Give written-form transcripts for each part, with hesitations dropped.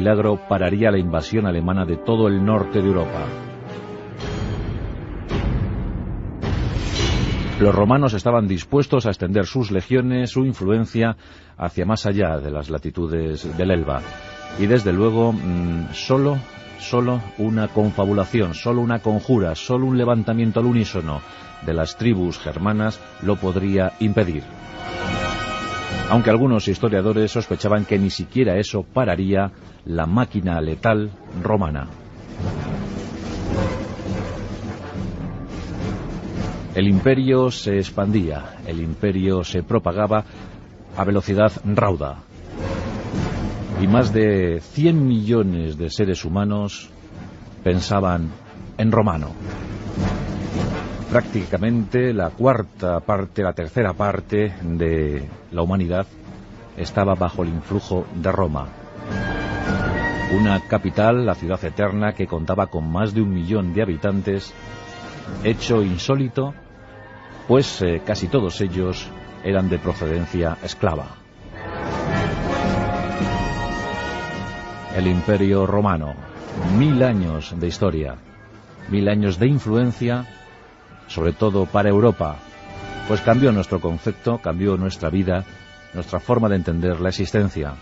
milagro pararía la invasión alemana de todo el norte de Europa. Los romanos estaban dispuestos a extender sus legiones, su influencia, hacia más allá de las latitudes del Elba. Y desde luego, solo una confabulación, solo una conjura, solo un levantamiento al unísono de las tribus germanas lo podría impedir. Aunque algunos historiadores sospechaban que ni siquiera eso pararía la máquina letal romana. El imperio se expandía, el imperio se propagaba a velocidad rauda. Y más de 100 millones de seres humanos pensaban en romano. Prácticamente la tercera parte de la humanidad estaba bajo el influjo de Roma. Una capital, la ciudad eterna, que contaba con más de 1 millón de habitantes, hecho insólito, pues casi todos ellos eran de procedencia esclava. El Imperio Romano, 1000 años de historia, 1000 años de influencia, sobre todo para Europa, pues cambió nuestro concepto, cambió nuestra vida, nuestra forma de entender la existencia.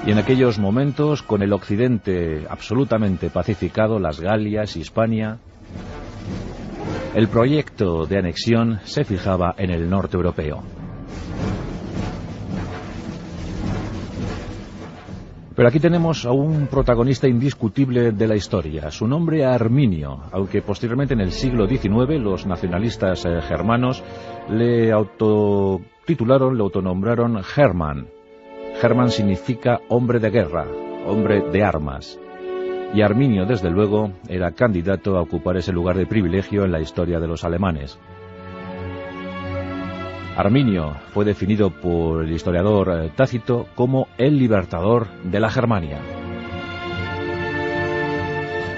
Y en aquellos momentos, con el occidente absolutamente pacificado, las Galias, Hispania, el proyecto de anexión se fijaba en el norte europeo. Pero aquí tenemos a un protagonista indiscutible de la historia. Su nombre Arminio, aunque posteriormente en el siglo XIX los nacionalistas germanos le autonombraron Hermann. Hermann significa hombre de guerra, hombre de armas. Y Arminio, desde luego, era candidato a ocupar ese lugar de privilegio en la historia de los alemanes. Arminio fue definido por el historiador Tácito como el libertador de la Germania.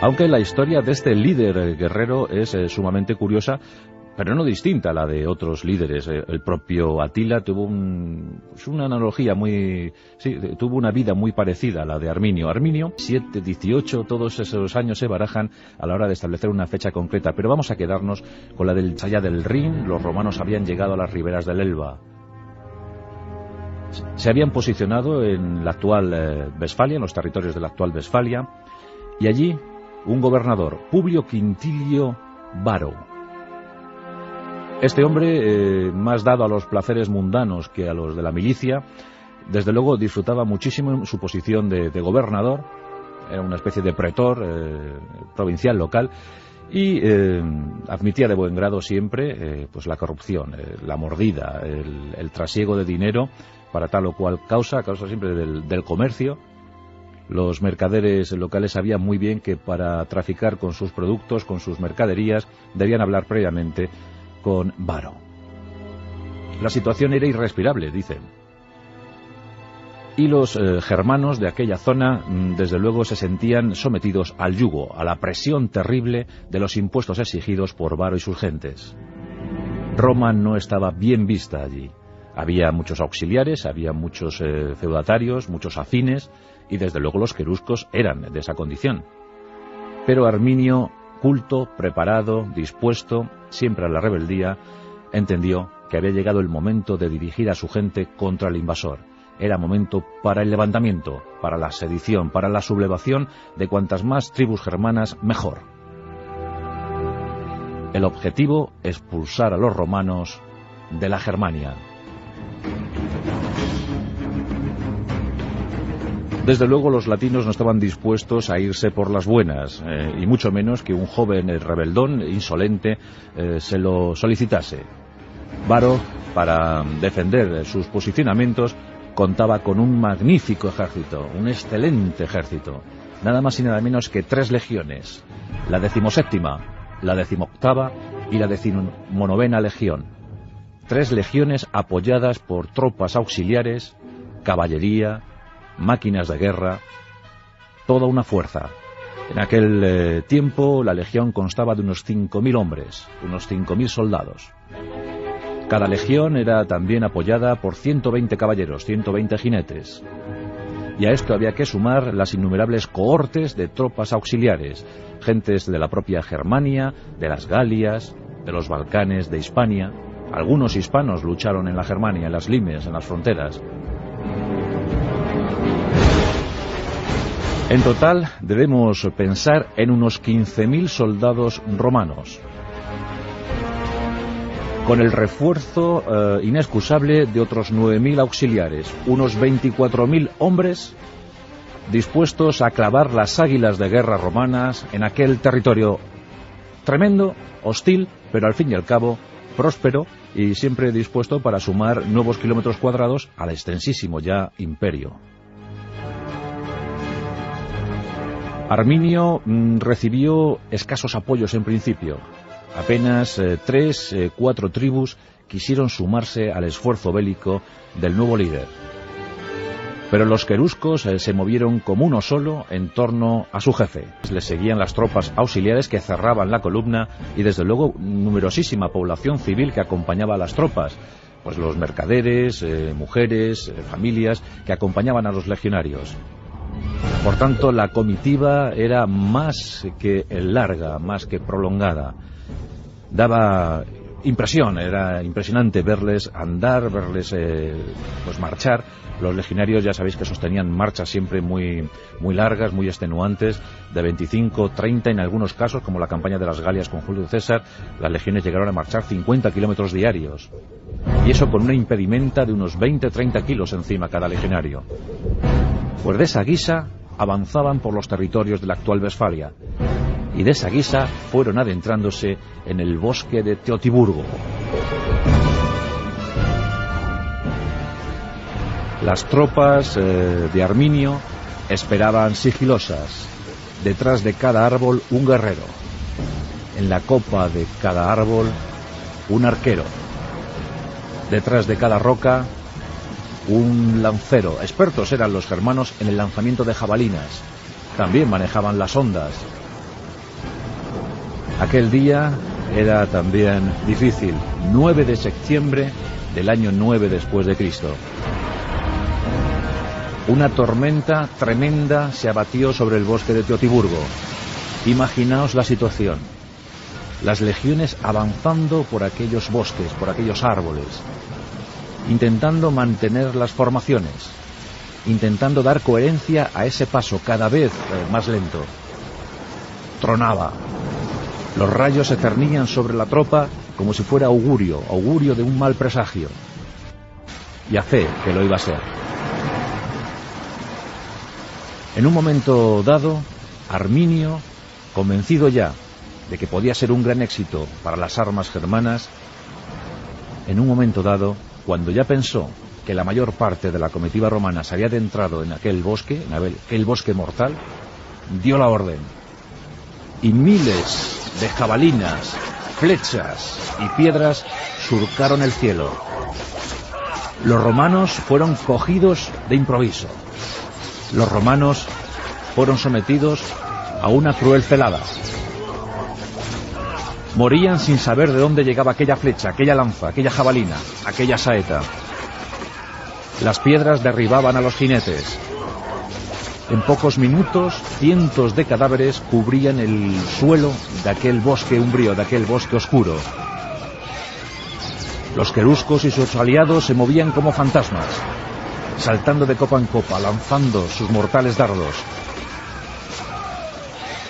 Aunque la historia de este líder guerrero es sumamente curiosa, pero no distinta a la de otros líderes. El propio Atila tuvo una analogía tuvo una vida muy parecida a la de Arminio. Arminio, 7, 18, todos esos años se barajan a la hora de establecer una fecha concreta, pero vamos a quedarnos con la del allá del Rin. Los romanos habían llegado a las riberas del Elba. Se habían posicionado en la actual Westfalia, en los territorios de la actual Westfalia, y allí un gobernador, Publio Quintilio Varo. Este hombre, más dado a los placeres mundanos que a los de la milicia, desde luego disfrutaba muchísimo en su posición de gobernador. Era una especie de pretor provincial local y admitía de buen grado siempre pues la corrupción, la mordida, el trasiego de dinero para tal o cual causa siempre del comercio. Los mercaderes locales sabían muy bien que para traficar con sus productos, con sus mercaderías, debían hablar previamente con Varo. La situación era irrespirable, dicen. Y los germanos de aquella zona, desde luego, se sentían sometidos al yugo, a la presión terrible de los impuestos exigidos por Varo y sus gentes. Roma no estaba bien vista allí. Había muchos auxiliares, había muchos feudatarios, muchos afines, y desde luego los queruscos eran de esa condición. Pero Arminio, culto, preparado, dispuesto, siempre a la rebeldía, entendió que había llegado el momento de dirigir a su gente contra el invasor. Era momento para el levantamiento, para la sedición, para la sublevación de cuantas más tribus germanas, mejor. El objetivo, expulsar a los romanos de la Germania. Desde luego los latinos no estaban dispuestos a irse por las buenas, y mucho menos que un joven rebeldón, insolente, se lo solicitase. Varo, para defender sus posicionamientos, contaba con un magnífico ejército, un excelente ejército, nada más y nada menos que 3 legiones, la 17ª, la 18ª y la 19ª legión. 3 legiones apoyadas por tropas auxiliares, caballería, máquinas de guerra, toda una fuerza. En aquel tiempo la legión constaba de unos 5.000 hombres, unos 5.000 soldados. Cada legión era también apoyada por 120 caballeros, 120 jinetes. Y a esto había que sumar las innumerables cohortes de tropas auxiliares, gentes de la propia Germania, de las Galias, de los Balcanes, de Hispania. Algunos hispanos lucharon en la Germania, en las limes, en las fronteras. En total debemos pensar en unos 15.000 soldados romanos, con el refuerzo inexcusable de otros 9.000 auxiliares, unos 24.000 hombres dispuestos a clavar las águilas de guerra romanas en aquel territorio tremendo, hostil, pero al fin y al cabo próspero y siempre dispuesto para sumar nuevos kilómetros cuadrados al extensísimo ya imperio. Arminio recibió escasos apoyos en principio. Apenas 4 tribus quisieron sumarse al esfuerzo bélico del nuevo líder. Pero los queruscos se movieron como uno solo en torno a su jefe. Le seguían las tropas auxiliares que cerraban la columna y desde luego numerosísima población civil que acompañaba a las tropas, pues los mercaderes, mujeres, familias que acompañaban a los legionarios. Por tanto, la comitiva era más que larga, más que prolongada. Daba impresión, era impresionante verles andar, verles pues marchar. Los legionarios ya sabéis que sostenían marchas siempre muy largas, muy extenuantes, de 25, 30 en algunos casos, como la campaña de las Galias con Julio César. Las legiones llegaron a marchar 50 kilómetros diarios, y eso con una impedimenta de unos 20-30 kilos encima cada legionario. Pues de esa guisa avanzaban por los territorios de la actual Westfalia, y de esa guisa fueron adentrándose en el bosque de Teotiburgo. Las tropas de Arminio esperaban sigilosas. Detrás de cada árbol un guerrero. En la copa de cada árbol un arquero. Detrás de cada roca un lancero. Expertos eran los germanos en el lanzamiento de jabalinas. También manejaban las ondas. Aquel día era también difícil. 9 de septiembre del año 9 después de Cristo. Una tormenta tremenda se abatió sobre el bosque de Teotiburgo. Imaginaos la situación. Las legiones avanzando por aquellos bosques, por aquellos árboles, intentando mantener las formaciones, intentando dar coherencia a ese paso cada vez más lento. Tronaba. Los rayos se cernían sobre la tropa como si fuera augurio de un mal presagio. Y a fe que lo iba a ser. En un momento dado, Arminio, convencido ya de que podía ser un gran éxito para las armas germanas, en un momento dado, cuando ya pensó que la mayor parte de la comitiva romana se había adentrado en aquel bosque mortal, dio la orden. Y miles de jabalinas, flechas y piedras surcaron el cielo. Los romanos fueron cogidos de improviso. Los romanos fueron sometidos a una cruel celada. Morían sin saber de dónde llegaba aquella flecha, aquella lanza, aquella jabalina, aquella saeta. Las piedras derribaban a los jinetes. En pocos minutos, cientos de cadáveres cubrían el suelo de aquel bosque umbrío, de aquel bosque oscuro. Los queruscos y sus aliados se movían como fantasmas, saltando de copa en copa, lanzando sus mortales dardos.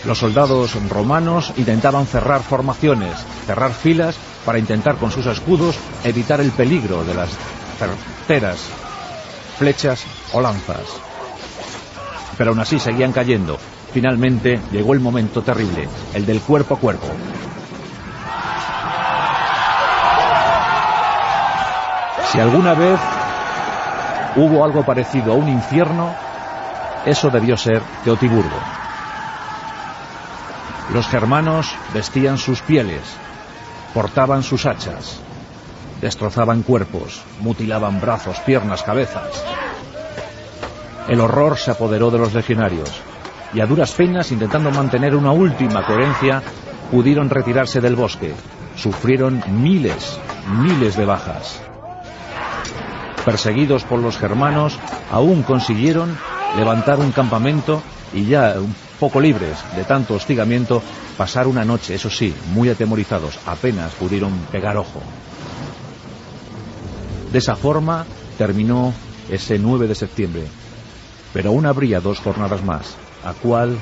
Los soldados romanos intentaban cerrar formaciones, cerrar filas, para intentar con sus escudos evitar el peligro de las certeras flechas o lanzas. Pero aún así seguían cayendo. Finalmente llegó el momento terrible, el del cuerpo a cuerpo. Si alguna vez hubo algo parecido a un infierno, eso debió ser Teotiburgo. Los germanos vestían sus pieles, portaban sus hachas, destrozaban cuerpos, mutilaban brazos, piernas, cabezas. El horror se apoderó de los legionarios, y a duras penas, intentando mantener una última coherencia, pudieron retirarse del bosque. Sufrieron miles miles de bajas. Perseguidos por los germanos, aún consiguieron levantar un campamento y ya un poco libres de tanto hostigamiento, pasar una noche, eso sí, muy atemorizados, apenas pudieron pegar ojo. De esa forma terminó ese 9 de septiembre, pero aún habría 2 jornadas más, ¿a cuál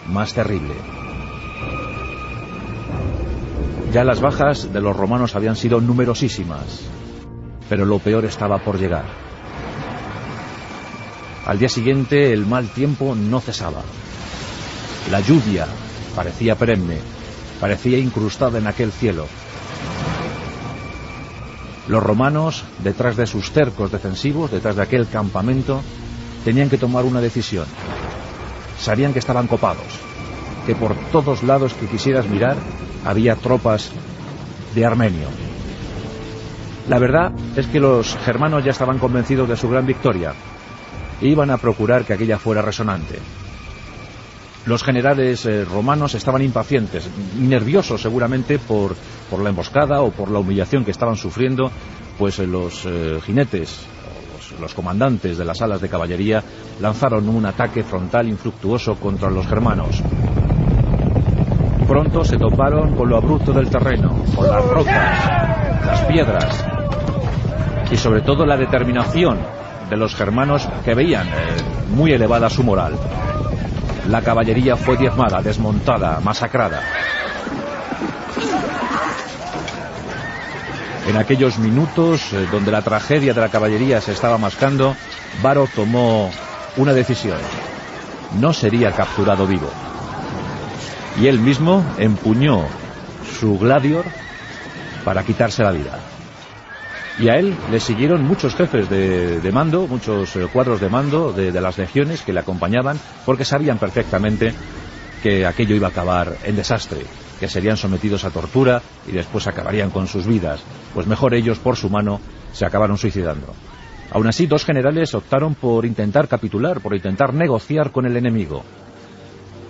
más terrible? Ya las bajas de los romanos habían sido numerosísimas, pero lo peor estaba por llegar. Al día siguiente el mal tiempo no cesaba. La lluvia parecía perenne, parecía incrustada en aquel cielo. Los romanos, detrás de sus cercos defensivos, detrás de aquel campamento, tenían que tomar una decisión. Sabían que estaban copados, que por todos lados que quisieras mirar había tropas de Armenio. La verdad es que los germanos ya estaban convencidos de su gran victoria e iban a procurar que aquella fuera resonante. Los generales romanos estaban impacientes, nerviosos seguramente por la emboscada o por la humillación que estaban sufriendo, pues los jinetes, los comandantes de las alas de caballería, lanzaron un ataque frontal infructuoso contra los germanos. Pronto se toparon con lo abrupto del terreno, con las rocas, las piedras y sobre todo la determinación de los germanos, que veían muy elevada su moral. La caballería fue diezmada, desmontada, masacrada. En aquellos minutos donde la tragedia de la caballería se estaba mascando, Varo tomó una decisión: no sería capturado vivo. Y él mismo empuñó su gladior para quitarse la vida. Y a él le siguieron muchos jefes de mando, muchos cuadros de mando de las legiones que le acompañaban, porque sabían perfectamente que aquello iba a acabar en desastre, que serían sometidos a tortura y después acabarían con sus vidas. Pues mejor ellos, por su mano, se acabaron suicidando. Aún así, 2 generales optaron por intentar capitular, por intentar negociar con el enemigo.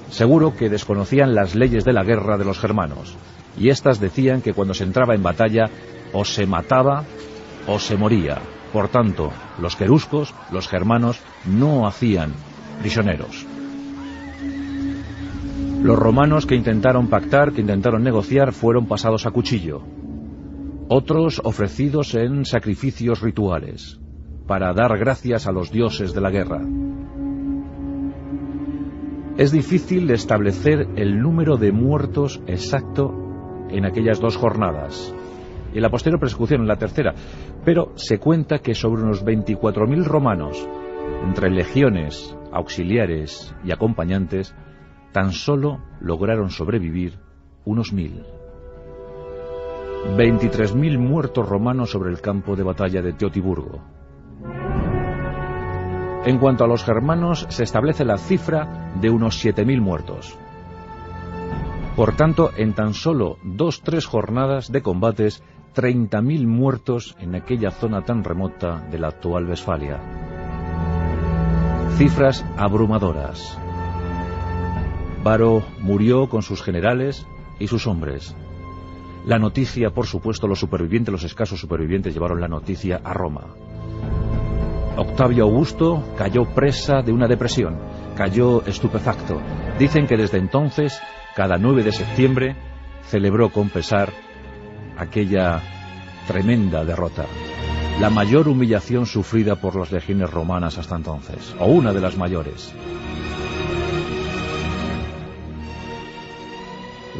Seguro que desconocían las leyes de la guerra de los germanos, y éstas decían que cuando se entraba en batalla o se mataba o se moría. Por tanto, los queruscos, los germanos, no hacían prisioneros. Los romanos que intentaron pactar, que intentaron negociar, fueron pasados a cuchillo. Otros ofrecidos en sacrificios rituales, para dar gracias a los dioses de la guerra. Es difícil establecer el número de muertos exacto en aquellas 2 jornadas, y en la posterior persecución, en la tercera, pero se cuenta que sobre unos 24.000 romanos, entre legiones, auxiliares y acompañantes, tan solo lograron sobrevivir unos 1.000. 23.000 muertos romanos sobre el campo de batalla de Teotiburgo. En cuanto a los germanos, se establece la cifra de unos 7.000 muertos. Por tanto, en tan solo 2-3 jornadas de combates, 30.000 muertos en aquella zona tan remota de la actual Westfalia. Cifras abrumadoras. Varo murió con sus generales y sus hombres. La noticia, por supuesto, los supervivientes, los escasos supervivientes, llevaron la noticia a Roma. Octavio Augusto cayó presa de una depresión, cayó estupefacto. Dicen que desde entonces, cada 9 de septiembre, celebró con pesar aquella tremenda derrota, la mayor humillación sufrida por las legiones romanas hasta entonces, o una de las mayores.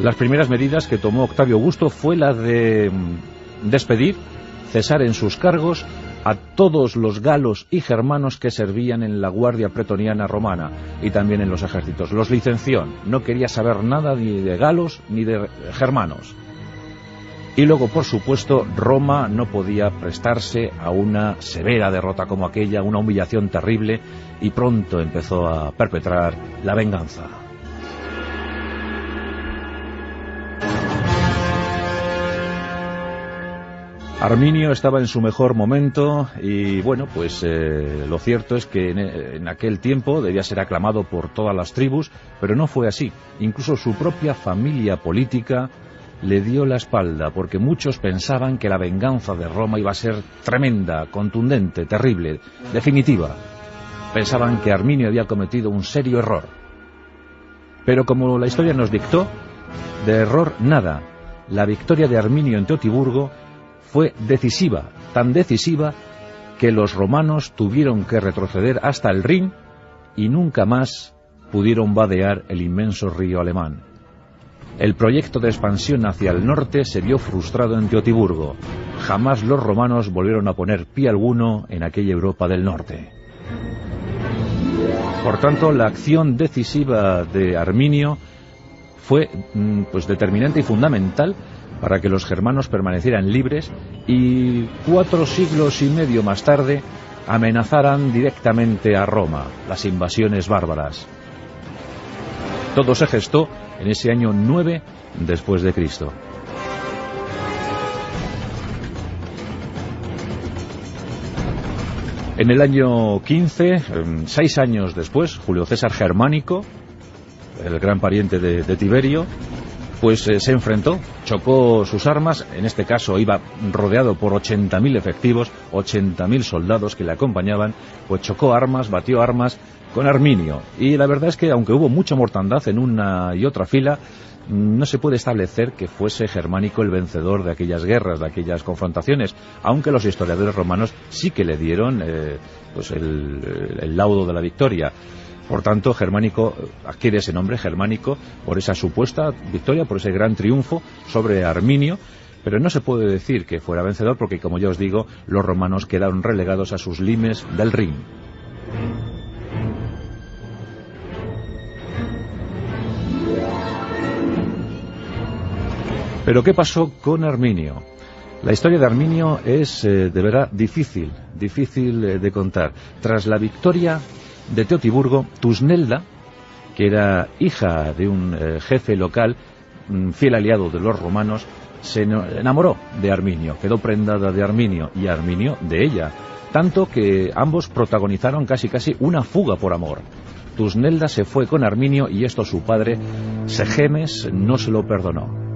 Las primeras medidas que tomó Octavio Augusto fue la de despedir, cesar en sus cargos a todos los galos y germanos que servían en la guardia pretoriana romana y también en los ejércitos. Los licenció, no quería saber nada ni de galos ni de germanos. Y luego, por supuesto, Roma no podía prestarse a una severa derrota como aquella, una humillación terrible, y pronto empezó a perpetrar la venganza. Arminio estaba en su mejor momento y bueno, pues lo cierto es que en aquel tiempo debía ser aclamado por todas las tribus, pero no fue así. Incluso su propia familia política le dio la espalda, porque muchos pensaban que la venganza de Roma iba a ser tremenda, contundente, terrible, definitiva. Pensaban que Arminio había cometido un serio error. Pero como la historia nos dictó, de error nada. La victoria de Arminio en Teotiburgo fue decisiva, tan decisiva que los romanos tuvieron que retroceder hasta el Rin y nunca más pudieron vadear el inmenso río alemán. El proyecto de expansión hacia el norte se vio frustrado en Teotiburgo. Jamás los romanos volvieron a poner pie alguno en aquella Europa del norte. Por tanto, la acción decisiva de Arminio fue determinante y fundamental para que los germanos permanecieran libres y 4 siglos y medio más tarde amenazaran directamente a Roma, las invasiones bárbaras. Todo se gestó en ese año 9 después de Cristo. En el año 15, 6 años después, Julio César Germánico, el gran pariente de Tiberio, se enfrentó, chocó sus armas. En este caso iba rodeado por 80.000 efectivos, 80.000 soldados que le acompañaban, chocó armas, batió armas con Arminio. Y la verdad es que aunque hubo mucha mortandad en una y otra fila, no se puede establecer que fuese Germánico el vencedor de aquellas guerras, de aquellas confrontaciones, aunque los historiadores romanos sí que le dieron el laudo de la victoria. Por tanto, Germánico adquiere ese nombre, Germánico, por esa supuesta victoria, por ese gran triunfo sobre Arminio, pero no se puede decir que fuera vencedor porque, como ya os digo, los romanos quedaron relegados a sus limes del Rin. Pero ¿qué pasó con Arminio? La historia de Arminio es de verdad difícil de contar. Tras la victoria de Teotiburgo, Tusnelda, que era hija de un jefe local, fiel aliado de los romanos, se enamoró de Arminio, quedó prendada de Arminio y Arminio de ella, tanto que ambos protagonizaron casi una fuga por amor. Tusnelda se fue con Arminio y esto su padre, Segemes, no se lo perdonó.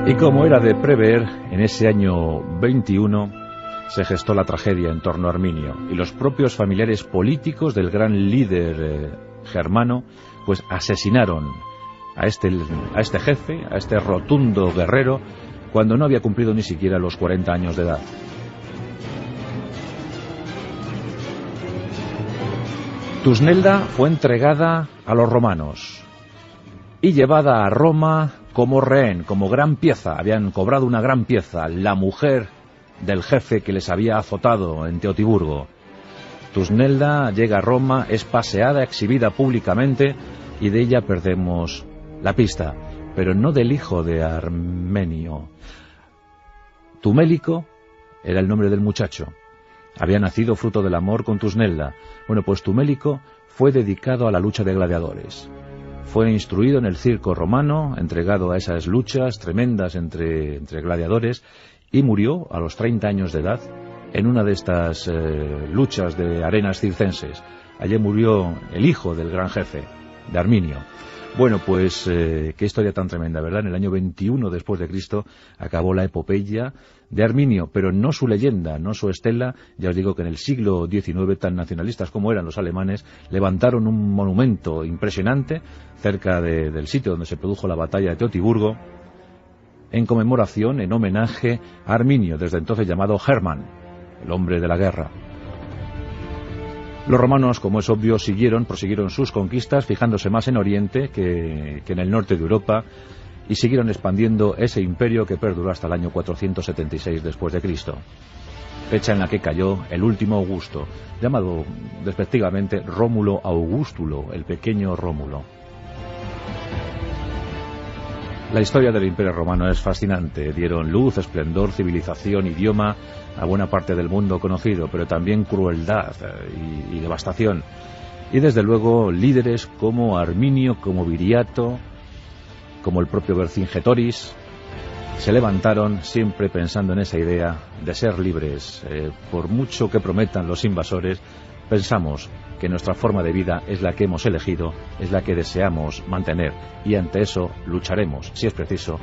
Y como era de prever, en ese año 21 se gestó la tragedia en torno a Arminio, y los propios familiares políticos del gran líder germano asesinaron a este jefe, a este rotundo guerrero, cuando no había cumplido ni siquiera los 40 años de edad. Tusnelda fue entregada a los romanos y llevada a Roma como rehén, como gran pieza. Habían cobrado una gran pieza, la mujer del jefe que les había azotado en Teotiburgo. Tusnelda llega a Roma, es paseada, exhibida públicamente, y de ella perdemos la pista, pero no del hijo de Arminio. Tumélico era el nombre del muchacho. Había nacido fruto del amor con Tusnelda. Tumélico fue dedicado a la lucha de gladiadores. Fue instruido en el circo romano, entregado a esas luchas tremendas entre gladiadores, y murió a los 30 años de edad en una de estas luchas de arenas circenses. Allí murió el hijo del gran jefe, de Arminio. Qué historia tan tremenda, ¿verdad? En el año 21 después de Cristo acabó la epopeya de Arminio, pero no su leyenda, no su estela. Ya os digo que en el siglo XIX, tan nacionalistas como eran los alemanes, levantaron un monumento impresionante cerca del sitio donde se produjo la batalla de Teotiburgo, en conmemoración, en homenaje a Arminio, desde entonces llamado Hermann, el hombre de la guerra. Los romanos, como es obvio, prosiguieron sus conquistas, fijándose más en Oriente que en el norte de Europa, y siguieron expandiendo ese imperio que perduró hasta el año 476 después de Cristo, fecha en la que cayó el último Augusto, llamado despectivamente Rómulo Augustulo, el pequeño Rómulo. La historia del Imperio Romano es fascinante. Dieron luz, esplendor, civilización, idioma a buena parte del mundo conocido, pero también crueldad y devastación. Y desde luego líderes como Arminio, como Viriato, como el propio Vercingetorix, se levantaron siempre pensando en esa idea de ser libres. Por mucho que prometan los invasores, pensamos que nuestra forma de vida es la que hemos elegido, es la que deseamos mantener, y ante eso lucharemos, si es preciso,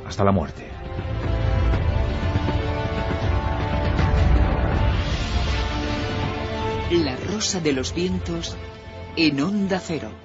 hasta la muerte. La Rosa de los Vientos en Onda Cero.